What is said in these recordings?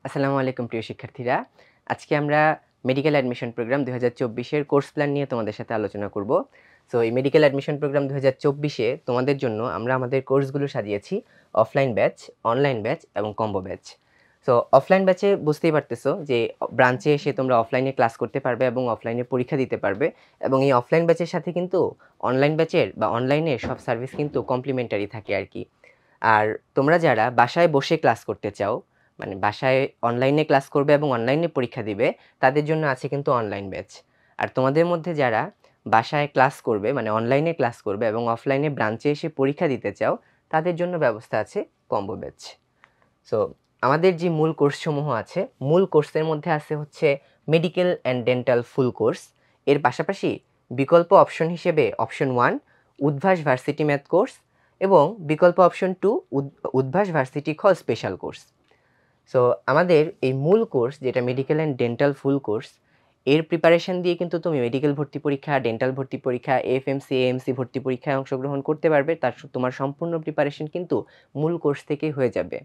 আসসালামু আলাইকুম প্রিয় শিক্ষার্থীরা। আজকে আমরা মেডিকেল অ্যাডমিশন প্রোগ্রাম ২০২৪ এর কোর্স প্ল্যান নিয়ে তোমাদের সাথে আলোচনা করব। সো এই মেডিকেল অ্যাডমিশন প্রোগ্রাম ২০২৪ এ তোমাদের জন্য আমরা আমাদের কোর্সগুলো সাজিয়েছি অফলাইন ব্যাচ, অনলাইন ব্যাচ এবং কম্বো ব্যাচ। সো অফলাইন ব্যাচে বুঝতেই পারতেছো যে ব্রাঞ্চে এসে তোমরা অফলাইনে ক্লাস করতে পারবে এবং অফলাইনে পরীক্ষা দিতে পারবে এবং এই অফলাইন ব্যাচের সাথে কিন্তু অনলাইন ব্যাচের বা অনলাইনের সব সার্ভিস কিন্তু কমপ্লিমেন্টারি থাকে আরকি। আর তোমরা যারা বাসায় বসে ক্লাস করতে চাও, মানে বাসায় অনলাইনে ক্লাস করবে এবং অনলাইনে পরীক্ষা দিবে, তাদের জন্য আছে কিন্তু অনলাইন ব্যাচ। আর তোমাদের মধ্যে যারা বাসায় ক্লাস করবে, মানে অনলাইনে ক্লাস করবে এবং অফলাইনে ব্রাঞ্চে এসে পরীক্ষা দিতে চাও, তাদের জন্য ব্যবস্থা আছে কম্বো ব্যাচ। সো আমাদের যে মূল কোর্সসমূহ আছে, মূল কোর্সের মধ্যে আছে হচ্ছে medical and dental full course. এর পাশাপাশি বিকল্প অপশন হিসেবে option 1 Udvash varsity math course এবং বিকল্প অপশন 2 উদ্ভাস ভার্সিটি খ স্পেশাল কোর্স। সো আমাদের এই মূল কোর্স যেটা medical and dental full course, এর প্রিপারেশন দিয়ে কিন্তু তুমি মেডিকেল ভর্তি পরীক্ষা, ডেন্টাল ভর্তি পরীক্ষা, এএফএমসি, এএমসি ভর্তি পরীক্ষায় অংশগ্রহণ করতে পারবে। তোমার সম্পূর্ণ প্রিপারেশন কিন্তু মূল কোর্স থেকেই হয়ে যাবে।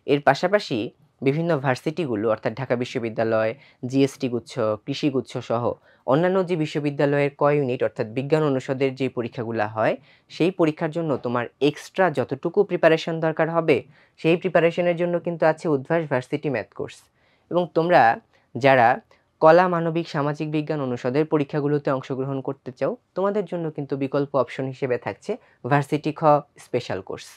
এর পাশাপাশি বিভিন্ন ভার্সিটিগুলো অর্থাৎ ঢাকা বিশ্ববিদ্যালয়, জিএসটি গুচ্ছ, কৃষি গুচ্ছ সহ অন্যান্য যে বিশ্ববিদ্যালয়ের ক ইউনিট অর্থাৎ বিজ্ঞান অনুষদের যে পরীক্ষাগুলো হয়, সেই পরীক্ষার জন্য তোমার এক্সট্রা যতটুকু প্রিপারেশন দরকার হবে, সেই প্রিপারেশনের জন্য কিন্তু আছে উদ্ভাস ভার্সিটি ম্যাথ কোর্স। এবং তোমরা যারা কলা, মানবিক, সামাজিক বিজ্ঞান অনুষদের পরীক্ষাগুলোতে অংশগ্রহণ করতে চাও, তোমাদের জন্য কিন্তু বিকল্প অপশন হিসেবে থাকছে ভার্সিটি খ special course.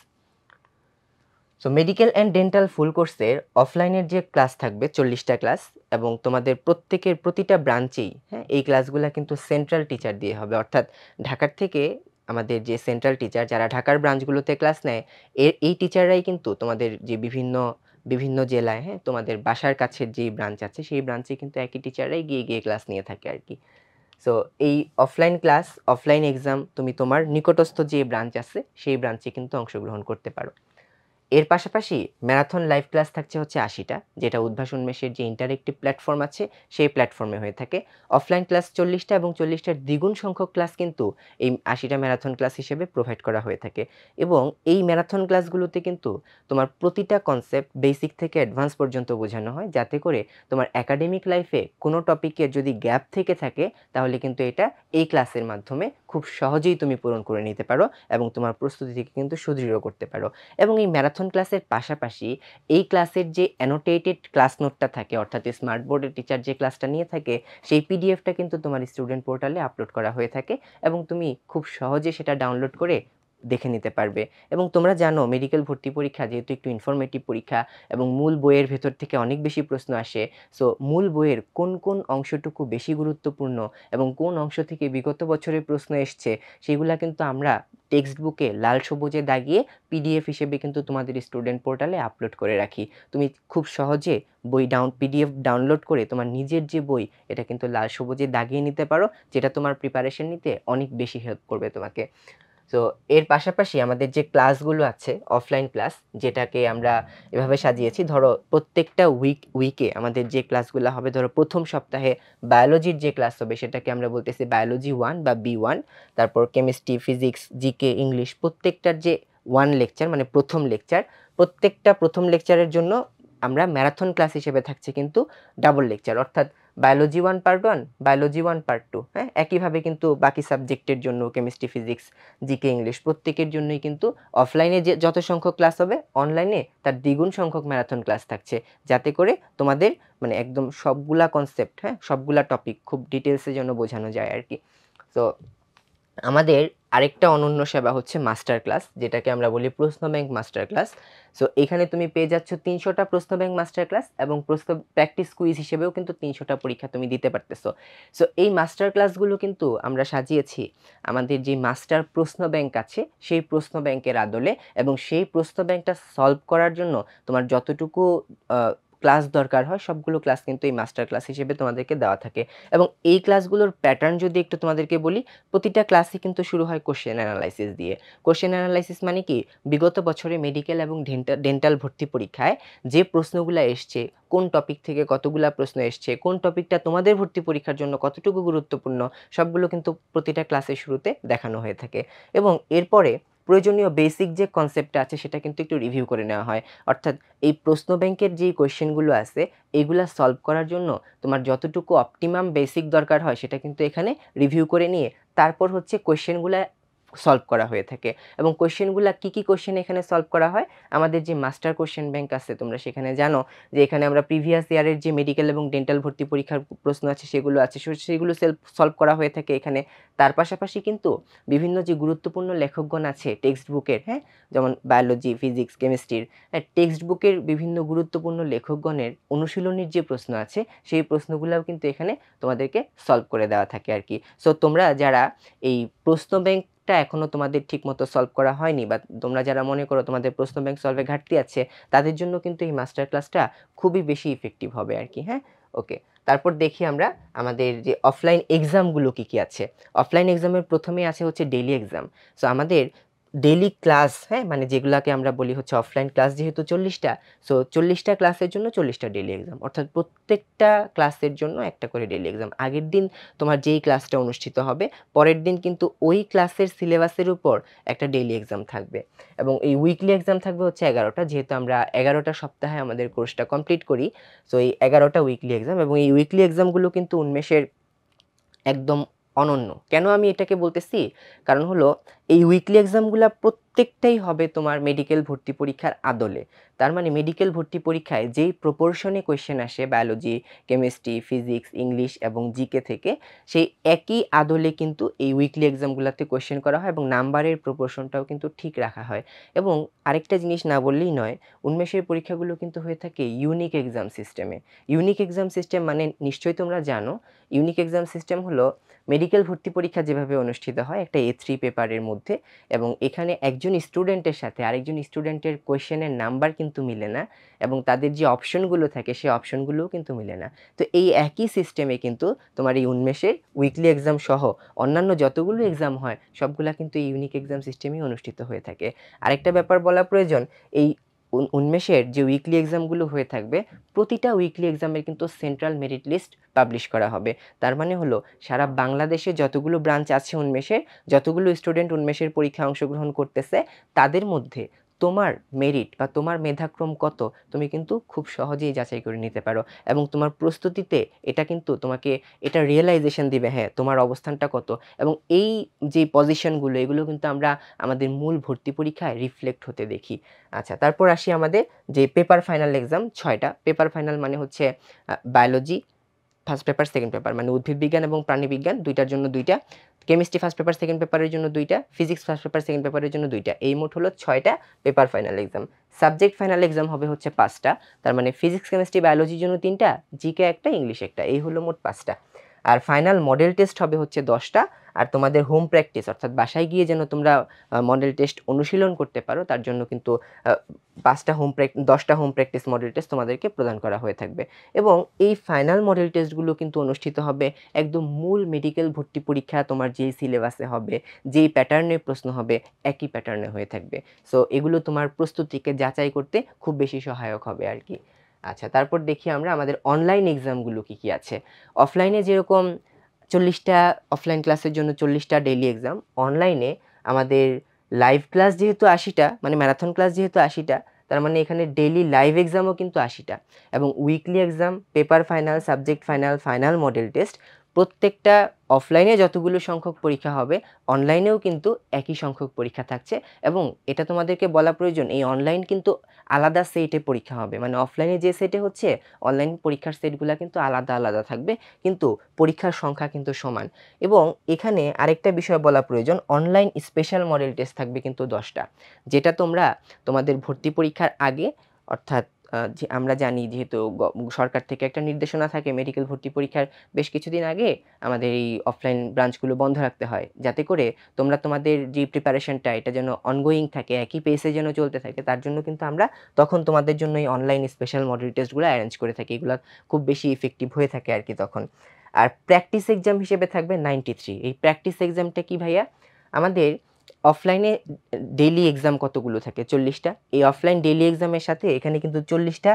So medical and dental full কোর্সের অফলাইনের যে ক্লাস থাকবে 40টা ক্লাস এবং তোমাদের প্রত্যেকের প্রতিটা ব্রাঞ্চেই এই ক্লাসগুলো কিন্তু সেন্ট্রাল টিচার দিয়ে হবে, অর্থাৎ ঢাকার থেকে আমাদের যে সেন্ট্রাল টিচার যারা ঢাকার ব্রাঞ্চগুলোতে ক্লাস নেয়, এই টিচাররাই কিন্তু তোমাদের যে বিভিন্ন বিভিন্ন জেলায় তোমাদের বাসার কাছের যেই ব্রাঞ্চ আছে সেই ব্রাঞ্চে কিন্তু একই টিচাররাই গিয়ে গিয়ে ক্লাস নিয়ে থাকে আর কি। সো এই অফলাইন ক্লাস, অফলাইন এক্সাম তুমি তোমার নিকটস্থ যে ব্রাঞ্চ আছে সেই ব্রাঞ্চে কিন্তু অংশগ্রহণ করতে পারো। এর পাশাপাশি ম্যারাথন লাইভ ক্লাস থাকছে হচ্ছে 80টা, যেটা উদ্ভাস উন্মেষের যে ইন্টারেক্টিভ প্ল্যাটফর্ম আছে সেই প্ল্যাটফর্মে হয়ে থাকে। অফলাইন ক্লাস 40টা এবং 40টার দ্বিগুণ সংখ্যক ক্লাস কিন্তু এই 80টা ম্যারাথন ক্লাস হিসেবে প্রোভাইড করা হয়ে থাকে। এবং এই ম্যারাথন ক্লাসগুলোতে কিন্তু তোমার প্রতিটা কনসেপ্ট বেসিক থেকে অ্যাডভান্স পর্যন্ত বোঝানো হয়, যাতে করে তোমার একাডেমিক লাইফে কোনো টপিকের যদি গ্যাপ থেকে থাকে, তাহলে কিন্তু এটা এই ক্লাসের মাধ্যমে খুব সহজেই তুমি পূরণ করে নিতে পারো এবং তোমার প্রস্তুতিকে কিন্তু সুদৃঢ় করতে পারো। এবং এই ম্যারাথন ক্লাসের পাশাপাশি এই ক্লাসের যে অ্যানোটেটেড ক্লাস নোটটা থাকে, অর্থাৎ স্মার্ট বোর্ডের টিচার যে ক্লাসটা নিয়ে থাকে, সেই পিডিএফটা কিন্তু তোমার স্টুডেন্ট পোর্টালে আপলোড করা হয়ে থাকে এবং তুমি খুব সহজে সেটা ডাউনলোড করে দেখে নিতে পারবে। এবং তোমরা জানো মেডিকেল ভর্তি পরীক্ষা যেহেতু একটু ইনফরমেটিভ পরীক্ষা এবং মূল বইয়ের ভেতর থেকে অনেক বেশি প্রশ্ন আসে। সো মূল বইয়ের কোন কোন অংশটুকু বেশি গুরুত্বপূর্ণ এবং কোন অংশ থেকে বিগত বছরের প্রশ্ন এসছে, সেগুলা কিন্তু আমরা টেক্সট বুকে লাল সবুজে দাগিয়ে পিডিএফ হিসেবে কিন্তু তোমাদের স্টুডেন্ট পোর্টালে আপলোড করে রাখি। তুমি খুব সহজে পিডিএফ ডাউনলোড করে তোমার নিজের যে বই, এটা কিন্তু লাল সবুজে দাগিয়ে নিতে পারো, যেটা তোমার প্রিপারেশন নিতে অনেক বেশি হেল্প করবে তোমাকে। সো এর পাশাপাশি আমাদের যে ক্লাসগুলো আছে অফলাইন ক্লাস, যেটাকে আমরা এভাবে সাজিয়েছি, ধরো প্রত্যেকটা উইকে আমাদের যে ক্লাসগুলো হবে, ধরো প্রথম সপ্তাহে বায়োলজির যে ক্লাস হবে সেটাকে আমরা বলতেছি বায়োলজি 1 বা B1, তারপর কেমিস্ট্রি, ফিজিক্স, জিকে, ইংলিশ প্রত্যেকটার যে 1 লেকচার মানে প্রথম লেকচার, প্রত্যেকটা প্রথম লেকচারের জন্য আমরা ম্যারাথন ক্লাস হিসেবে থাকছে কিন্তু ডাবল লেকচার, অর্থাৎ বায়োলজি 1 পার্ট 1, বায়োলজি 1 পার্ট 2। একইভাবে কিন্তু বাকি সাবজেক্টের জন্য কেমিস্ট্রি, ফিজিক্স, জিকে, ইংলিশ প্রত্যেকের জন্যই কিন্তু অফলাইনে যে যত সংখ্যক ক্লাস হবে, অনলাইনে তার দ্বিগুণ সংখ্যক ম্যারাথন ক্লাস থাকছে, যাতে করে তোমাদের মানে একদম সবগুলা কনসেপ্ট, সবগুলা টপিক খুব ডিটেলসে যেন বোঝানো যায় আর কি। তো আমাদের আরেকটা অনন্য সেবা হচ্ছে মাস্টার ক্লাস, যেটাকে আমরা বলি প্রশ্ন ব্যাংক মাস্টার ক্লাস। সো এখানে তুমি পেয়ে যাচ্ছ 300টা প্রশ্ন ব্যাংক মাস্টার ক্লাস এবং প্রশ্ন প্র্যাকটিস কুইজ হিসেবেও কিন্তু 300টা পরীক্ষা তুমি দিতে পারতেছো। সো এই মাস্টার ক্লাসগুলো কিন্তু আমরা সাজিয়েছি আমাদের যে মাস্টার প্রশ্ন ব্যাংক আছে সেই প্রশ্ন ব্যাংকের আদলে, এবং সেই প্রশ্ন ব্যাংকটা সলভ করার জন্য তোমার যতটুকু ক্লাস দরকার হয় সবগুলো ক্লাস কিন্তু এই মাস্টার ক্লাস হিসেবে তোমাদেরকে দেওয়া থাকে। এবং এই ক্লাসগুলোর প্যাটার্ন যদি একটু তোমাদেরকে বলি, প্রতিটা ক্লাসই কিন্তু শুরু হয় কোশ্চেন অ্যানালাইসিস দিয়ে। কোশ্চেন অ্যানালাইসিস মানে কি, বিগত বছরে মেডিকেল এবং ডেন্টাল ভর্তি পরীক্ষায় যে প্রশ্নগুলো এসছে, কোন টপিক থেকে কতগুলা প্রশ্ন এসছে, কোন টপিকটা তোমাদের ভর্তি পরীক্ষার জন্য কতটুকু গুরুত্বপূর্ণ, সবগুলো কিন্তু প্রতিটা ক্লাসের শুরুতে দেখানো হয়ে থাকে। এবং এরপরে প্রয়োজনীয় বেসিক যে কনসেপ্টটা আছে সেটা কিন্তু একটু রিভিউ করে নেওয়া হয়। অর্থাৎ এই প্রশ্ন ব্যাংকের যেই কোয়েশ্চেনগুলো আছে এগুলা সলভ করার জন্য তোমার যতটুকু অপটিমাম বেসিক দরকার হয় সেটা কিন্তু এখানে রিভিউ করে নিয়ে তারপর হচ্ছে কোয়েশ্চেনগুলা সলভ করা হয়ে থাকে। এবং কোয়েশ্চেনগুলা কি কোয়েশ্চেন এখানে সলভ করা হয়? আমাদের যে মাস্টার কোয়েশ্চেন ব্যাংক আছে তোমরা সেখানে জানো যে এখানে আমরা প্রিভিয়াস ইয়ারের যে মেডিকেল এবং ডেন্টাল ভর্তি পরীক্ষার প্রশ্ন আছে সেগুলো আছে, সেগুলো সলভ করা হয়ে থাকে এখানে। তার পাশাপাশি কিন্তু বিভিন্ন যে গুরুত্বপূর্ণ লেখকগণ আছে টেক্সট বুকের, হ্যাঁ? যেমন বায়োলজি, ফিজিক্স, কেমিস্ট্রির টেক্সট বুকের বিভিন্ন গুরুত্বপূর্ণ লেখকগণের অনুশীলনীর যে প্রশ্ন আছে সেই প্রশ্নগুলাও কিন্তু এখানে তোমাদেরকে সলভ করে দেওয়া থাকে আরকি। সো তোমরা যারা এই প্রশ্ন ব্যাংকটা এখনো তোমাদের ঠিকমতো সলভ করা হয়নি বা তোমরা যারা মনে করো তোমাদের প্রশ্ন ব্যাংক সলভে ঘাটতি আছে তাদের জন্য কিন্তু এই মাস্টার ক্লাসটা খুবই বেশি ইফেক্টিভ হবে আরকি, হ্যাঁ? ওকে। তারপর দেখি আমরা আমাদের যে অফলাইন এক্সামগুলো কি আছে। অফলাইন এক্সামের প্রথমেই আছে হচ্ছে ডেইলি এক্সাম। সো আমাদের ডেইলি ক্লাস, হ্যাঁ? মানে যেগুলাকে আমরা বলি হচ্ছে অফলাইন ক্লাস যেহেতু 40 টা, সো 40 টা ক্লাসের জন্য 40 টা ডেইলি এক্সাম। অর্থাৎ প্রত্যেকটা ক্লাসের জন্য একটা করে ডেইলি এক্সাম। আগের দিন তোমার যেই ক্লাসটা অনুষ্ঠিত হবে, পরের দিন কিন্তু ওই ক্লাসের সিলেবাসের উপর একটা ডেইলি এক্সাম থাকবে। এবং এই উইকলি এক্সাম থাকবে হচ্ছে 11 টা, যেহেতু আমরা 11 টা সপ্তাহে আমাদের কোর্সটা কমপ্লিট করি। সো এই 11 টা উইকলি এক্সাম এবং এই উইকলি এক্সামগুলো কিন্তু উন্মেষের একদম অনন্য। কেন আমি এটাকে বলতেছি? কারণ হলো এই উইকলি এক্সামগুলা প্রত্যেকটাই হবে তোমার মেডিকেল ভর্তি পরীক্ষার আদলে। তার মানে মেডিকেল ভর্তি পরীক্ষায় যেই প্রপোর্শনে কোয়েশ্চেন আসে বায়োলজি, কেমিস্ট্রি, ফিজিক্স, ইংলিশ এবং জিকে থেকে, সেই একই আদলে কিন্তু এই উইকলি এক্সামগুলাতে কোয়েশ্চেন করা হয় এবং নাম্বারের প্রপোর্শনটাও কিন্তু ঠিক রাখা হয়। এবং আরেকটা জিনিস না বললেই নয়, উন্মেষের পরীক্ষাগুলো কিন্তু হয়ে থাকে ইউনিক এক্সাম সিস্টেমে। ইউনিক এক্সাম সিস্টেম মানে নিশ্চয়ই তোমরা জানো। ইউনিক এক্সাম সিস্টেম হলো মেডিকেল ভর্তি পরীক্ষা যেভাবে অনুষ্ঠিত হয় একটা A3 পেপারের মধ্যে, এবং এখানে একজন স্টুডেন্টের সাথে আরেকজন স্টুডেন্টের কোয়েশ্চেনের নাম্বার কিন্তু মিলে না এবং তাদের যে অপশনগুলো থাকে সেই অপশনগুলোও কিন্তু মিলে না। তো এই একই সিস্টেমে কিন্তু তোমার এই উন্মেষের উইকলি এক্সাম সহ অন্যান্য যতগুলো এক্সাম হয় সবগুলা কিন্তু এই ইউনিক এক্সাম সিস্টেমেই অনুষ্ঠিত হয়ে থাকে। আরেকটা ব্যাপার বলা প্রয়োজন, এই উন্মেষের যে উইকলি এক্সামগুলো হয়ে থাকবে প্রতিটা উইকলি এক্সামের কিন্তু সেন্ট্রাল মেরিট লিস্ট পাবলিশ করা হবে। তার মানে হলো সারা বাংলাদেশে যতগুলো ব্রাঞ্চ আছে উন্মেষের, যতগুলো স্টুডেন্ট উন্মেষের পরীক্ষায় অংশগ্রহণ করতেছে তাদের মধ্যে তোমার মেরিট বা তোমার মেধাক্রম কত তুমি কিন্তু খুব সহজেই যাচাই করে নিতে পারো এবং তোমার প্রস্তুতিতে এটা কিন্তু তোমাকে এটা রিয়েলাইজেশন দিবে, হ্যাঁ তোমার অবস্থানটা কত। এবং এই যে পজিশনগুলো এগুলো কিন্তু আমরা আমাদের মূল ভর্তি পরীক্ষায় রিফ্লেক্ট হতে দেখি। আচ্ছা, তারপর আসি আমাদের যে পেপার ফাইনাল এক্সাম 6টা। পেপার ফাইনাল মানে হচ্ছে biology first paper, second paper, মানে উদ্ভিদ বিজ্ঞান এবং প্রাণীবিজ্ঞান ২টার জন্য ২টা, কেমিস্ট্রি ফার্স্ট পেপার, সেকেন্ড পেপারের জন্য ২টা, ফিজিক্স ফার্স্ট পেপার, সেকেন্ড পেপারের জন্য ২টা। এই মোট হলো 6টা paper final exam. Subject final exam হবে হচ্ছে 5টা। তার মানে ফিজিক্স, কেমিস্ট্রি, বায়োলজির জন্য 3টা, জিকে 1টা, ইংলিশ 1টা। এই হলো মোট 5টা। আর ফাইনাল মডেল টেস্ট হবে হচ্ছে 10টা। আর তোমাদের হোম প্র্যাকটিস অর্থাৎ বাসায় গিয়ে যেন তোমরা মডেল টেস্ট অনুশীলন করতে পারো তার জন্য কিন্তু 10টা হোম প্র্যাকটিস মডেল টেস্ট তোমাদেরকে প্রদান করা হয়ে থাকবে। এবং এই ফাইনাল মডেল টেস্টগুলো কিন্তু অনুষ্ঠিত হবে একদম মূল মেডিকেল ভর্তি পরীক্ষা তোমার যেই সিলেবাসে হবে, যেই প্যাটার্নে প্রশ্ন হবে একই প্যাটার্নে হয়ে থাকবে। সো এগুলো তোমার প্রস্তুতিকে যাচাই করতে খুব বেশি সহায়ক হবে আর কি। আচ্ছা, তারপর দেখি আমরা আমাদের অনলাইন এক্সামগুলো কি আছে। অফলাইনে যেরকম 40টা অফলাইন ক্লাসের জন্য 40টা ডেইলি এক্সাম, অনলাইনে আমাদের লাইভ ক্লাস যেহেতু 80টা, মানে ম্যারাথন ক্লাস যেহেতু 80টা, তার মানে এখানে ডেইলি লাইভ এক্সামও কিন্তু 80টা এবং weekly exam, paper final, subject final, final model test প্রত্যেকটা অফলাইনে যতগুলো সংখ্যক পরীক্ষা হবে অনলাইনেও কিন্তু একই সংখ্যক পরীক্ষা থাকছে। এবং এটা তোমাদেরকে বলা প্রয়োজন এই অনলাইন কিন্তু আলাদা সেটে পরীক্ষা হবে, মানে অফলাইনে যে সেটে হচ্ছে অনলাইন পরীক্ষার সেটগুলো কিন্তু আলাদা আলাদা থাকবে কিন্তু পরীক্ষার সংখ্যা কিন্তু সমান। এবং এখানে আরেকটা বিষয় বলা প্রয়োজন, অনলাইন স্পেশাল মডেল টেস্ট থাকবে কিন্তু 10টা, যেটা তোমরা তোমাদের ভর্তি পরীক্ষার আগে অর্থাৎ যে আমরা জানি যেহেতু সরকার থেকে একটা নির্দেশনা থাকে মেডিকেল ভর্তি পরীক্ষার বেশ কিছুদিন আগে আমাদের এই অফলাইন ব্রাঞ্চগুলো বন্ধ রাখতে হয় যাতে করে তোমরা তোমাদের যে প্রিপারেশনটা এটা যেন অনগোয়িং থাকে, একই পেসে যেন চলতে থাকে। তার জন্য কিন্তু আমরা তখন তোমাদের জন্য এই অনলাইন স্পেশাল মডেল টেস্টগুলো অ্যারেঞ্জ করে থাকি, এগুলো খুব বেশি ইফেক্টিভ হয়ে থাকে আর কি তখন। আর প্র্যাকটিস এক্সাম হিসেবে থাকবে 93। এই প্র্যাকটিস এক্সামটা কি ভাইয়া? আমাদের অফলাইনে ডেইলি এক্সাম কতগুলো থাকে? 40টা। এই অফলাইন ডেইলি এক্সামের সাথে এখানে কিন্তু 40টা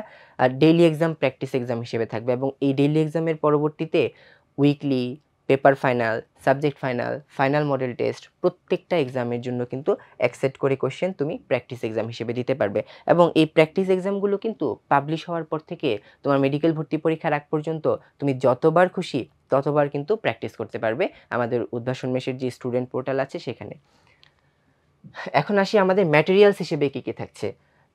ডেইলি এক্সাম প্র্যাকটিস এক্সাম হিসেবে থাকবে এবং এই ডেইলি এক্সামের পরবর্তীতে weekly, paper final, subject final, final model test প্রত্যেকটা এক্সামের জন্য কিন্তু এক করে কোশ্চেন তুমি প্র্যাকটিস এক্সাম হিসেবে দিতে পারবে এবং এই প্র্যাকটিস এক্সামগুলো কিন্তু পাবলিশ হওয়ার পর থেকে তোমার মেডিকেল ভর্তি পরীক্ষার আগ পর্যন্ত তুমি যতবার খুশি ততবার কিন্তু প্র্যাকটিস করতে পারবে আমাদের উদ্ভাসন মেশের যে স্টুডেন্ট পোর্টাল আছে সেখানে। এখন আসি আমাদের ম্যাটেরিয়ালস হিসেবে কী থাকছে।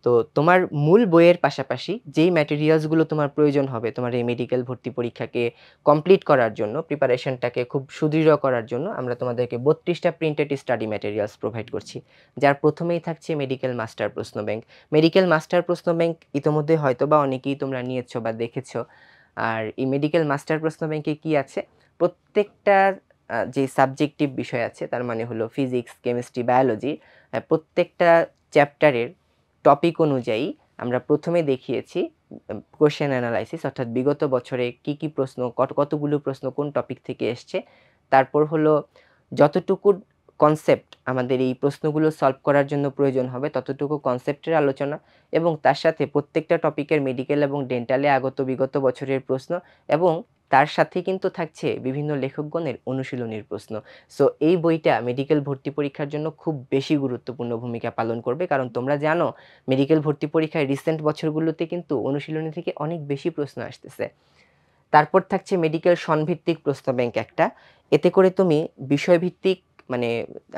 তো তোমার মূল বইয়ের পাশাপাশি যেই ম্যাটেরিয়ালসগুলো তোমার প্রয়োজন হবে তোমার এই মেডিকেল ভর্তি পরীক্ষাকে কমপ্লিট করার জন্য, প্রিপারেশনটাকে খুব সুদৃঢ় করার জন্য আমরা তোমাদেরকে 32টা প্রিন্টেড স্টাডি ম্যাটেরিয়ালস প্রোভাইড করছি। যার প্রথমেই থাকছে মেডিকেল মাস্টার প্রশ্ন ব্যাংক। মেডিকেল মাস্টার প্রশ্ন ব্যাংক ইতোমধ্যে হয়তোবা অনেকেই তোমরা নিয়েছো বা দেখেছো। আর এই মেডিকেল মাস্টার প্রশ্ন ব্যাংকে কী আছে, প্রত্যেকটা যে সাবজেক্টিভ বিষয় আছে তার মানে হলো ফিজিক্স, কেমিস্ট্রি, বায়োলজি, প্রত্যেকটা চ্যাপ্টারের টপিক অনুযায়ী আমরা প্রথমে দেখিয়েছি কোশ্চেন অ্যানালাইসিস, অর্থাৎ বিগত বছরে কি প্রশ্ন, কতগুলো প্রশ্ন কোন টপিক থেকে এসছে। তারপর হলো যতটুকু কনসেপ্ট আমাদের এই প্রশ্নগুলো সলভ করার জন্য প্রয়োজন হবে ততটুকু কনসেপ্টের আলোচনা এবং তার সাথে প্রত্যেকটা টপিকের মেডিকেল এবং ডেন্টালে আগত বিগত বছরের প্রশ্ন এবং তার সাথে কিন্তু থাকছে বিভিন্ন লেখকগণের অনুশীলনীর প্রশ্ন। সো এই বইটা মেডিকেল ভর্তি পরীক্ষার জন্য খুব বেশি গুরুত্বপূর্ণ ভূমিকা পালন করবে, কারণ তোমরা জানো মেডিকেল ভর্তি পরীক্ষায় রিসেন্ট বছরগুলোতে কিন্তু অনুশীলনী থেকে অনেক বেশি প্রশ্ন আসতেছে। তারপর থাকছে মেডিকেল সনভিত্তিক প্রশ্ন ব্যাংক একটা। এতে করে তুমি বিষয়ভিত্তিক মানে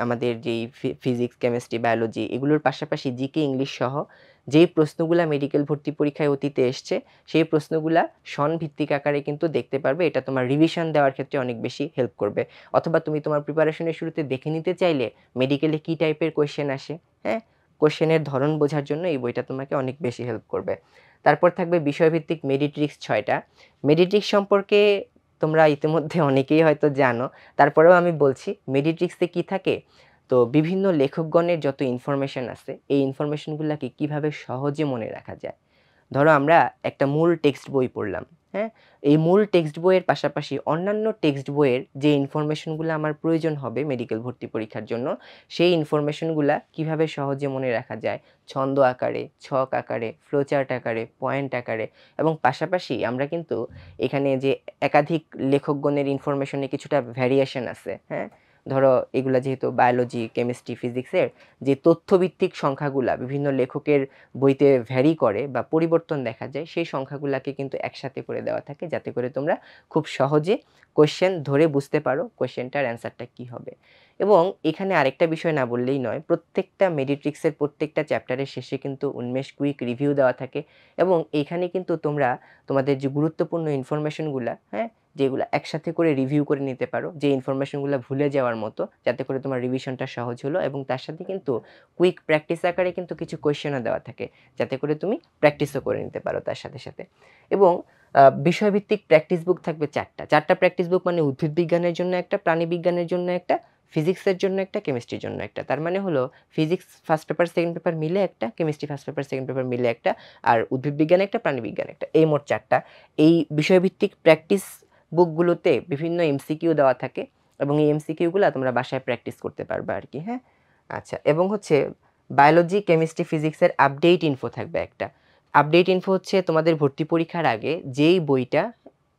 আমাদের যেই ফিজিক্স, কেমিস্ট্রি, বায়োলজি এগুলোর পাশাপাশি জিকে, ইংলিশ সহ যেই প্রশ্নগুলা মেডিকেল ভর্তি পরীক্ষায় অতীতে এসছে সেই প্রশ্নগুলা সনভিত্তিক আকারে কিন্তু দেখতে পারবে। এটা তোমার রিভিশন দেওয়ার ক্ষেত্রে অনেক বেশি হেল্প করবে। অথবা তুমি তোমার প্রিপারেশনের শুরুতে দেখে নিতে চাইলে মেডিকেলে কী টাইপের কোয়েশ্চেন আসে, হ্যাঁ, কোয়েশ্চেনের ধরন বোঝার জন্য এই বইটা তোমাকে অনেক বেশি হেল্প করবে। তারপর থাকবে বিষয়ভিত্তিক মেডিট্রিক্স 6টা। মেডিট্রিক্স সম্পর্কে তোমরা ইতিমধ্যে অনেকেই হয়তো জানো, তারপরেও আমি বলছি মেডিট্রিক্সে কি থাকে। তো বিভিন্ন লেখকগণের যত ইনফরমেশন আছে এই ইনফরমেশনগুলোকে কিভাবে সহজে মনে রাখা যায়। ধরো আমরা একটা মূল টেক্সট বই পড়লাম, হ্যাঁ, এই মূল টেক্সট বইয়ের পাশাপাশি অন্যান্য টেক্সট বইয়ের যে ইনফরমেশনগুলো আমার প্রয়োজন হবে মেডিকেল ভর্তি পরীক্ষার জন্য সেই ইনফরমেশনগুলা কিভাবে সহজে মনে রাখা যায় ছন্দ আকারে, ছক আকারে, ফ্লোচার্ট আকারে, পয়েন্ট আকারে এবং পাশাপাশি আমরা কিন্তু এখানে যে একাধিক লেখকগণের ইনফরমেশনে কিছুটা ভ্যারিয়েশন আছে, হ্যাঁ, ধরো এগুলা যেহেতু বায়োলজি, কেমিস্ট্রি, ফিজিক্সের যে তথ্যভিত্তিক সংখ্যাগুলা বিভিন্ন লেখকের বইতে ভ্যারি করে বা পরিবর্তন দেখা যায় সেই সংখ্যাগুলাকে কিন্তু একসাথে করে দেওয়া থাকে যাতে করে তোমরা খুব সহজে কোশ্চেন ধরে বুঝতে পারো কোশ্চেনটার অ্যান্সারটা কী হবে। এবং এখানে আরেকটা বিষয় না বললেই নয়, প্রত্যেকটা মেডিট্রিক্সের প্রত্যেকটা চ্যাপ্টারের শেষে কিন্তু উন্মেষ কুইক রিভিউ দেওয়া থাকে এবং এইখানে কিন্তু তোমরা তোমাদের যে গুরুত্বপূর্ণ ইনফরমেশনগুলা, হ্যাঁ, যেগুলো একসাথে করে রিভিউ করে নিতে পারো, যে ইনফরমেশনগুলো ভুলে যাওয়ার মতো, যাতে করে তোমার রিভিশনটা সহজ হলো এবং তার সাথে কিন্তু কুইক প্র্যাকটিস আকারে কিন্তু কিছু কোয়েশ্চেনও দেওয়া থাকে যাতে করে তুমি প্র্যাকটিসও করে নিতে পারো তার সাথে সাথে। এবং বিষয়ভিত্তিক প্র্যাকটিস বুক থাকবে 4টা প্র্যাকটিস বুক, মানে উদ্ভিদ বিজ্ঞানের জন্য একটা, প্রাণী বিজ্ঞানের জন্য একটা, ফিজিক্সের জন্য একটা, কেমিস্ট্রির জন্য একটা। তার মানে হলো physics first paper second paper মিলে একটা, chemistry first paper second paper মিলে একটা, আর উদ্ভিদ বিজ্ঞানে একটা, প্রাণী বিজ্ঞানে একটা, এই মোট 4টা। এই বিষয়ভিত্তিক প্র্যাকটিস বুকগুলোতে বিভিন্ন এমসিকিউ দেওয়া থাকে এবং এই এমসিকিউগুলো তোমরা বাসায় প্র্যাকটিস করতে পারবে আর কি, হ্যাঁ। আচ্ছা, এবং হচ্ছে বায়োলজি, কেমিস্ট্রি, ফিজিক্সের আপডেট ইনফো থাকবে একটা। আপডেট ইনফো হচ্ছে তোমাদের ভর্তি পরীক্ষার আগে যেই বইটা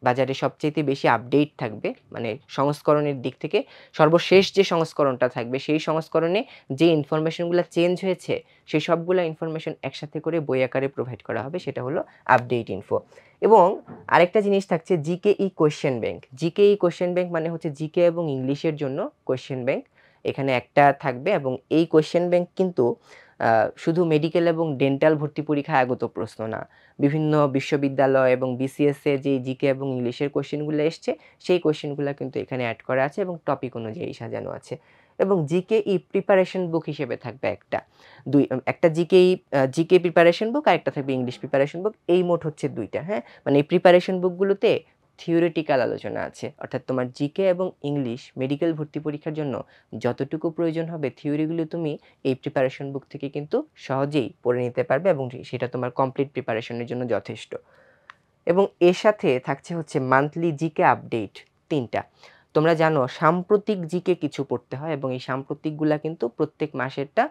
বাজারে সবচেয়ে বেশি আপডেট থাকবে, মানে সংস্করণের দিক থেকে সর্বশেষ যে সংস্করণটা থাকবে সেই সংস্করণে যে ইনফরমেশনগুলো চেঞ্জ হয়েছে সেই সবগুলো ইনফরমেশন একসাথে করে বই আকারে প্রোভাইড করা হবে, সেটা হলো আপডেট ইনফো। এবং আরেকটা জিনিস থাকছে GKE question bank. GKE question bank মানে হচ্ছে জিকে এবং ইংলিশের জন্য কোয়েশ্চেন ব্যাংক এখানে একটা থাকবে এবং এই কোয়েশ্চেন ব্যাংক কিন্তু শুধু মেডিকেল এবং ডেন্টাল ভর্তি পরীক্ষায় আগত প্রশ্ন না, বিভিন্ন বিশ্ববিদ্যালয় এবং বিসিএসে যে জিকে এবং ইংলিশের কোয়েশ্চেনগুলো এসছে সেই কোয়েশ্চেনগুলো কিন্তু এখানে অ্যাড করা আছে এবং টপিক অনুযায়ী সাজানো আছে। এবং জিকেই প্রিপারেশন বুক হিসেবে থাকবে একটা জিকে প্রিপারেশন বুক আর একটা থাকবে ইংলিশ প্রিপারেশন বুক, এই মোট হচ্ছে 2টা, হ্যাঁ। মানে এই প্রিপারেশন বুকগুলোতে থিওরিটিক্যাল আলোচনা আছে, অর্থাৎ তোমার জিকে এবং ইংলিশ মেডিকেল ভর্তি পরীক্ষার জন্য যতটুকু প্রয়োজন হবে থিওরিগুলো তুমি এই প্রিপারেশন বুক থেকে কিন্তু সহজেই পড়ে নিতে পারবে এবং সেটা তোমার কমপ্লিট প্রিপারেশনের জন্য যথেষ্ট। এবং এর সাথে থাকছে হচ্ছে মান্থলি জিকে আপডেট 3টা। তোমরা জানো সাম্প্রতিক জিকে কিছু পড়তে হয় এবং এই সাম্প্রতিকগুলা কিন্তু প্রত্যেক মাসেরটা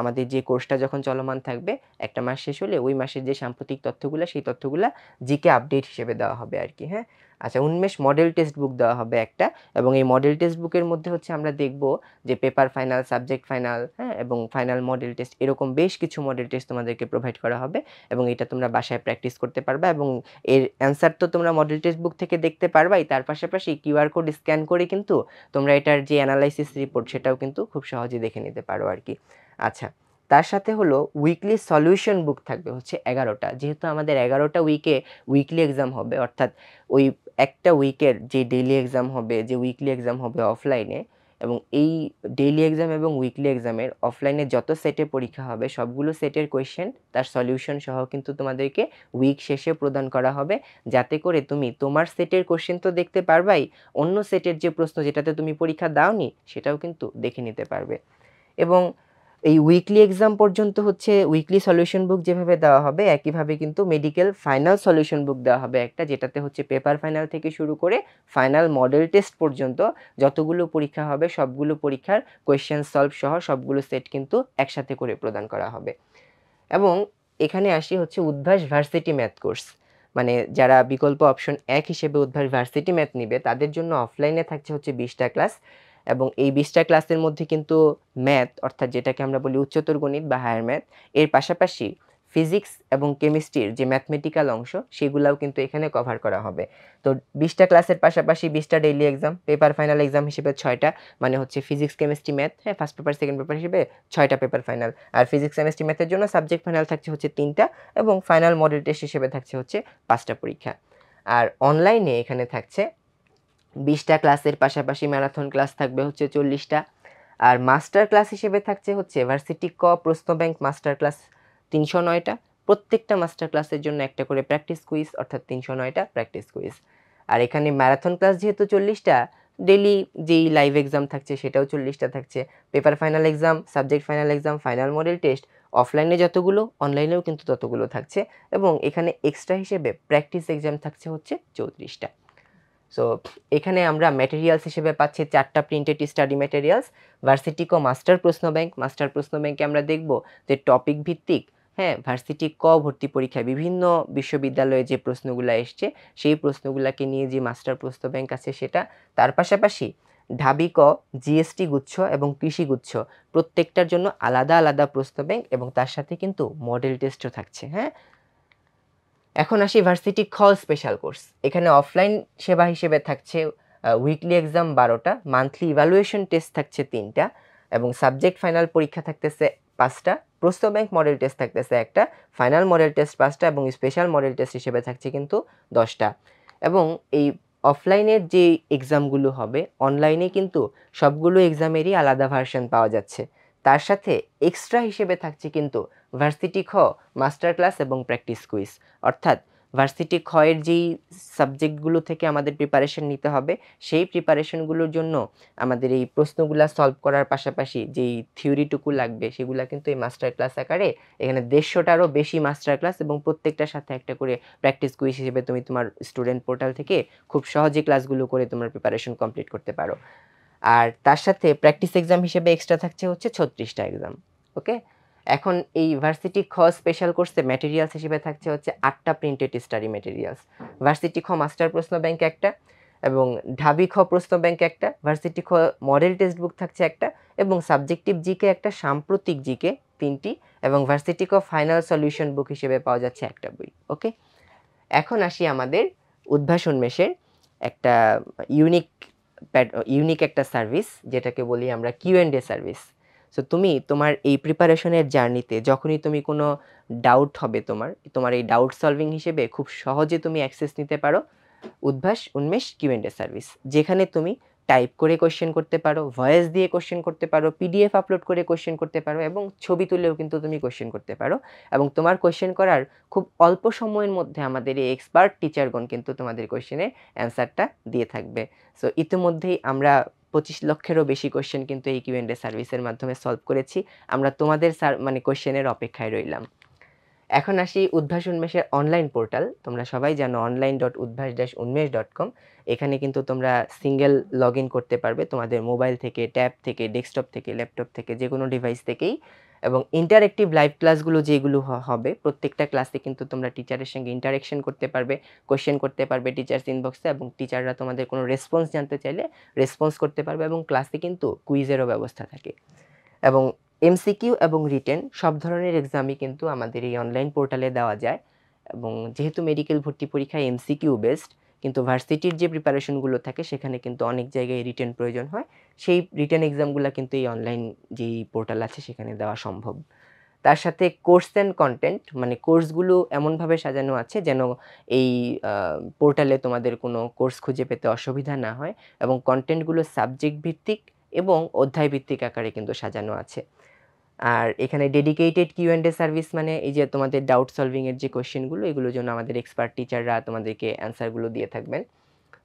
আমাদের যে কোর্সটা যখন চলমান থাকবে, একটা মাস শেষ হলে ওই মাসের যে সাম্প্রতিক তথ্যগুলা, সেই তথ্যগুলা জিকে আপডেট হিসেবে দেওয়া হবে আর কি। হ্যাঁ, আচ্ছা, উন্মেষ মডেল টেক্সট বুক দেওয়া হবে একটা, এবং এই মডেল টেক্সট বুকের মধ্যে হচ্ছে আমরা দেখব যে পেপার ফাইনাল, সাবজেক্ট ফাইনাল, হ্যাঁ, এবং ফাইনাল মডেল টেস্ট, এরকম বেশ কিছু মডেল টেস্ট তোমাদেরকে প্রোভাইড করা হবে, এবং এটা তোমরা বাসায় প্র্যাকটিস করতে পারবা, এবং এর অ্যান্সার তো তোমরা মডেল টেক্সট বুক থেকে দেখতে পারবাই, তার পাশাপাশি কিউআর কোড স্ক্যান করে কিন্তু তোমরা এটার যে অ্যানালাইসিস রিপোর্ট সেটাও কিন্তু খুব সহজে দেখে নিতে পারো আর কি। আচ্ছা, তার সাথে হলো উইকলি সলিউশন বুক থাকবে হচ্ছে 11টা, যেহেতু আমাদের 11টা উইকে উইকলি এক্সাম হবে, অর্থাৎ ওই একটা উইকের যে ডেইলি এক্সাম হবে, যে উইকলি এক্সাম হবে অফলাইনে, এবং এই ডেইলি এক্সাম এবং উইকলি এক্সামের অফলাইনে যত সেটে পরীক্ষা হবে সবগুলো সেটের কোয়েশ্চেন তার সলিউশন সহ কিন্তু তোমাদেরকে উইক শেষে প্রদান করা হবে, যাতে করে তুমি তোমার সেটের কোয়েশ্চেন তো দেখতে পারবাই, অন্য সেটের যে প্রশ্ন যেটাতে তুমি পরীক্ষা দাওনি সেটাও কিন্তু দেখে নিতে পারবে। এবং এই উইকলি এক্সাম পর্যন্ত হচ্ছে উইকলি সলিউশন বুক যেভাবে দেওয়া হবে, একইভাবে কিন্তু মেডিকেল ফাইনাল সলিউশন বুক দেওয়া হবে একটা, যেটাতে হচ্ছে পেপার ফাইনাল থেকে শুরু করে ফাইনাল মডেল টেস্ট পর্যন্ত যতগুলো পরীক্ষা হবে সবগুলো পরীক্ষার কোয়েশ্চেন সলভ সহ সবগুলো সেট কিন্তু একসাথে করে প্রদান করা হবে। এবং এখানে আসি হচ্ছে উদ্ভাস ভার্সিটি ম্যাথ কোর্স, মানে যারা বিকল্প অপশন 1 হিসেবে উদ্ভাস ভার্সিটি ম্যাথ নিবে তাদের জন্য অফলাইনে থাকছে হচ্ছে 20টা ক্লাস, এবং এই 20টা ক্লাসের মধ্যে কিন্তু ম্যাথ, অর্থাৎ যেটাকে আমরা বলি উচ্চতর গণিত বা হায়ার ম্যাথ, এর পাশাপাশি ফিজিক্স এবং কেমিস্ট্রির যে ম্যাথমেটিক্যাল অংশ সেগুলাও কিন্তু এখানে কভার করা হবে। তো 20টা ক্লাসের পাশাপাশি 20টা daily exam, paper final exam হিসেবে 6টা, মানে হচ্ছে ফিজিক্স কেমিস্ট্রি ম্যাথ, হ্যাঁ, ফার্স্ট পেপার সেকেন্ড পেপার হিসেবে 6টা পেপার ফাইনাল, আর ফিজিক্স কেমিস্ট্রি ম্যাথের জন্য সাবজেক্ট ফাইনাল থাকছে হচ্ছে 3টা, এবং ফাইনাল মডেল টেস্ট হিসেবে থাকছে হচ্ছে 5টা পরীক্ষা। আর অনলাইনে এখানে থাকছে 20টা ক্লাসের পাশাপাশি ম্যারাথন ক্লাস থাকবে হচ্ছে 40টা, আর মাস্টার ক্লাস হিসেবে থাকছে হচ্ছে ভার্সিটি ক প্রশ্ন ব্যাংক মাস্টার ক্লাস 309টা, প্রত্যেকটা মাস্টার ক্লাসের জন্য একটা করে প্র্যাকটিস কুইজ, অর্থাৎ 309টা প্র্যাকটিস কুইজ। আর এখানে ম্যারাথন ক্লাস যেহেতু 40টা, ডেইলি যেই লাইভ এক্সাম থাকছে সেটাও 40টা থাকছে, paper final exam, subject final exam, final model test, অফলাইনে যতগুলো অনলাইনেও কিন্তু ততগুলো থাকছে, এবং এখানে এক্সট্রা হিসেবে প্র্যাকটিস এক্সাম থাকছে হচ্ছে 34টা। সো এখানে আমরা ম্যাটেরিয়ালস হিসেবে পাচ্ছি 4টা প্রিন্টেড স্টাডি ম্যাটেরিয়ালস, ভার্সিটি ক মাস্টার প্রশ্ন ব্যাংক, মাস্টার প্রশ্ন ব্যাংকে আমরা দেখব যে টপিক ভিত্তিক, হ্যাঁ, ভার্সিটি ক ভর্তি পরীক্ষায় বিভিন্ন বিশ্ববিদ্যালয়ে যে প্রশ্নগুলো এসছে সেই প্রশ্নগুলোকে নিয়ে যে মাস্টার প্রশ্ন ব্যাংক আছে সেটা, তার পাশাপাশি ঢাবি ক, জিএসটি গুচ্ছ এবং কৃষি গুচ্ছ প্রত্যেকটার জন্য আলাদা আলাদা প্রশ্ন ব্যাংক, এবং তার সাথে কিন্তু মডেল টেস্টও থাকছে। হ্যাঁ, এখন আসি ভার্সিটি খ স্পেশাল কোর্স। এখানে অফলাইন সেবা হিসেবে থাকছে উইকলি এক্সাম 12টা, মান্থলি ইভ্যালুয়েশন টেস্ট থাকছে 3টা, এবং সাবজেক্ট ফাইনাল পরীক্ষা থাকতেছে 5টা, প্রশ্ন ব্যাংক মডেল টেস্ট থাকতেছে একটা, ফাইনাল মডেল টেস্ট 5টা, এবং স্পেশাল মডেল টেস্ট হিসেবে থাকছে কিন্তু 10টা। এবং এই অফলাইনের যে এক্সামগুলো হবে অনলাইনে কিন্তু সবগুলো এক্সামেরই আলাদা ভার্সন পাওয়া যাচ্ছে, তার সাথে এক্সট্রা হিসেবে থাকছে কিন্তু ভার্সিটি খ মাস্টার ক্লাস এবং প্র্যাকটিস কুইজ, অর্থাৎ ভার্সিটি খ এর যেই সাবজেক্টগুলো থেকে আমাদের প্রিপারেশন নিতে হবে সেই প্রিপারেশনগুলোর জন্য আমাদের এই প্রশ্নগুলো সলভ করার পাশাপাশি যেই থিওরিটুকু লাগবে সেগুলো কিন্তু এই মাস্টার ক্লাস আকারে এখানে 150টারও বেশি মাস্টার ক্লাস, এবং প্রত্যেকটার সাথে একটা করে প্র্যাকটিস কুইজ হিসেবে তুমি তোমার স্টুডেন্ট পোর্টাল থেকে খুব সহজে ক্লাসগুলো করে তোমার প্রিপারেশন কমপ্লিট করতে পারো। আর তার সাথে প্র্যাকটিস এক্সাম হিসেবে এক্সট্রা থাকছে হচ্ছে 36টা এক্সাম। ওকে, এখন এই ভার্সিটি খ স্পেশাল কোর্সে ম্যাটেরিয়ালস হিসেবে থাকছে হচ্ছে 8টা প্রিন্টেড স্টাডি ম্যাটেরিয়ালস, ভার্সিটি খ মাস্টার প্রশ্ন ব্যাংক একটা, এবং ঢাবি খ প্রশ্ন ব্যাংক একটা, ভার্সিটি খ মডেল টেক্সট বুক থাকছে একটা, এবং সাবজেক্টিভ জিকে একটা, সাম্প্রতিক জিকে 3টি, এবং ভার্সিটি খ ফাইনাল সলিউশন বুক হিসেবে পাওয়া যাচ্ছে একটা বই। ওকে, এখন আসি আমাদের উদ্ভাসন মেশের একটা ইউনিক একটা সার্ভিস, যেটাকে বলি আমরা কিউ&এ সার্ভিস। সো তুমি তোমার এই প্রিপারেশনের জার্নিতে যখনই তুমি কোনো ডাউট হবে তোমার এই ডাউট সলভিং হিসেবে খুব সহজে তুমি অ্যাক্সেস নিতে পারো উন্মেষ কিউ&এ সার্ভিস, যেখানে তুমি টাইপ করে কোশ্চেন করতে পারো, ভয়েস দিয়ে কোশ্চেন করতে পারো, পিডিএফ আপলোড করে কোশ্চেন করতে পারো, এবং ছবি তুলেও কিন্তু তুমি কোশ্চেন করতে পারো, এবং তোমার কোশ্চেন করার খুব অল্প সময়ের মধ্যে আমাদের এই এক্সপার্ট টিচারগণ কিন্তু তোমাদের কোশ্চেনের অ্যান্সারটা দিয়ে থাকবে। সো ইতিমধ্যেই আমরা 25 লক্ষেরও বেশি কোশ্চেন কিন্তু এই কিউ&এ সার্ভিসের মাধ্যমে সলভ করেছি। আমরা তোমাদের কোশ্চেনের অপেক্ষায় রইলাম। এখন আসি উদ্ভাস উন্মেষের অনলাইন পোর্টাল। তোমরা সবাই জানো online.udbhash-unmesh.com। এখানে কিন্তু তোমরা সিঙ্গেল লগইন করতে পারবে তোমাদের মোবাইল থেকে, ট্যাব থেকে, ডেস্কটপ থেকে, ল্যাপটপ থেকে, যেকোনো ডিভাইস থেকেই। এবং ইন্টারেক্টিভ লাইভ ক্লাসগুলো যেগুলো হবে প্রত্যেকটা ক্লাসে কিন্তু তোমরা টিচারের সঙ্গে ইন্টারেকশন করতে পারবে, কোয়েশ্চেন করতে পারবে টিচার্স ইনবক্সে, এবং টিচাররা তোমাদের কোনো রেসপন্স জানতে চাইলে রেসপন্স করতে পারবে, এবং ক্লাসে কিন্তু কুইজেরও ব্যবস্থা থাকে। এবং এমসিকিউ এবং রিটেন সব ধরনের এক্সামই কিন্তু আমাদের এই অনলাইন পোর্টালে দেওয়া যায়। এবং যেহেতু মেডিকেল ভর্তি পরীক্ষা এমসিকিউ বেসড, কিন্তু ভার্সিটির যে প্রিপারেশনগুলো থাকে সেখানে কিন্তু অনেক জায়গায় রিটেন প্রয়োজন হয়। সেই রিটেন এক্সামগুলো কিন্তু এই অনলাইন যেই পোর্টাল আছে সেখানে দেওয়া সম্ভব। তার সাথে কোর্স অ্যান্ড কন্টেন্ট, মানে কোর্সগুলো এমনভাবে সাজানো আছে যেন এই পোর্টালে তোমাদের কোনো কোর্স খুঁজে পেতে অসুবিধা না হয়, এবং কন্টেন্টগুলো সাবজেক্ট ভিত্তিক এবং অধ্যায় ভিত্তিক আকারে কিন্তু সাজানো আছে। আর এখানে ডেডিকেটেড কিউ&এ সার্ভিস, মানে এই যে তোমাদের ডাউট সলভিং এর যে কোয়েশ্চেনগুলো, এগুলোর জন্য আমাদের এক্সপার্ট টিচাররা তোমাদেরকে অ্যান্সারগুলো দিয়ে থাকবেন।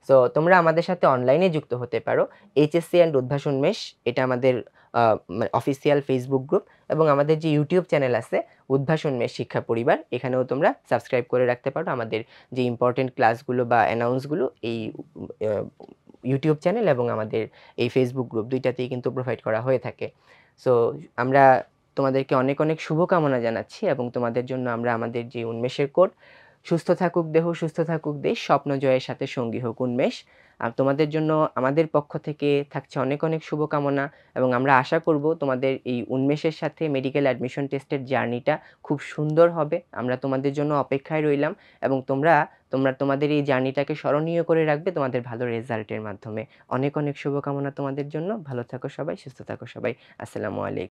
সো তোমরা আমাদের সাথে অনলাইনে যুক্ত হতে পারো। এইচএসসি অ্যান্ড উদ্ভাস উন্মেষ, এটা আমাদের অফিসিয়াল ফেসবুক গ্রুপ, এবং আমাদের যে ইউটিউব চ্যানেল আছে উদ্ভাস উন্মেষ শিক্ষা পরিবার, এখানেও তোমরা সাবস্ক্রাইব করে রাখতে পারো। আমাদের যে ইম্পর্টেন্ট ক্লাসগুলো বা অ্যানাউন্সগুলো এই ইউটিউব চ্যানেল এবং আমাদের এই ফেসবুক গ্রুপ দুইটাতেই কিন্তু প্রোভাইড করা হয়ে থাকে। সো আমরা তোমাদেরকে অনেক অনেক শুভকামনা জানাচ্ছি, এবং তোমাদের জন্য আমরা আমাদের যে উন্মেষের কোড, সুস্থ থাকুক দেহ, সুস্থ থাকুক দেশ, স্বপ্ন জয়ের সাথে সঙ্গী হোক উন্মেষ, আর তোমাদের জন্য আমাদের পক্ষ থেকে থাকছে অনেক অনেক শুভকামনা। এবং আমরা আশা করব তোমাদের এই উন্মেষের সাথে মেডিকেল অ্যাডমিশন টেস্টের জার্নিটা খুব সুন্দর হবে। আমরা তোমাদের জন্য অপেক্ষায় রইলাম, এবং তোমরা তোমাদের এই জার্নিটাকে স্মরণীয় করে রাখবে তোমাদের ভালো রেজাল্টের মাধ্যমে। অনেক অনেক শুভকামনা তোমাদের জন্য। ভালো থাকো সবাই, সুস্থ থাকো সবাই। আসসালামু আলাইকুম।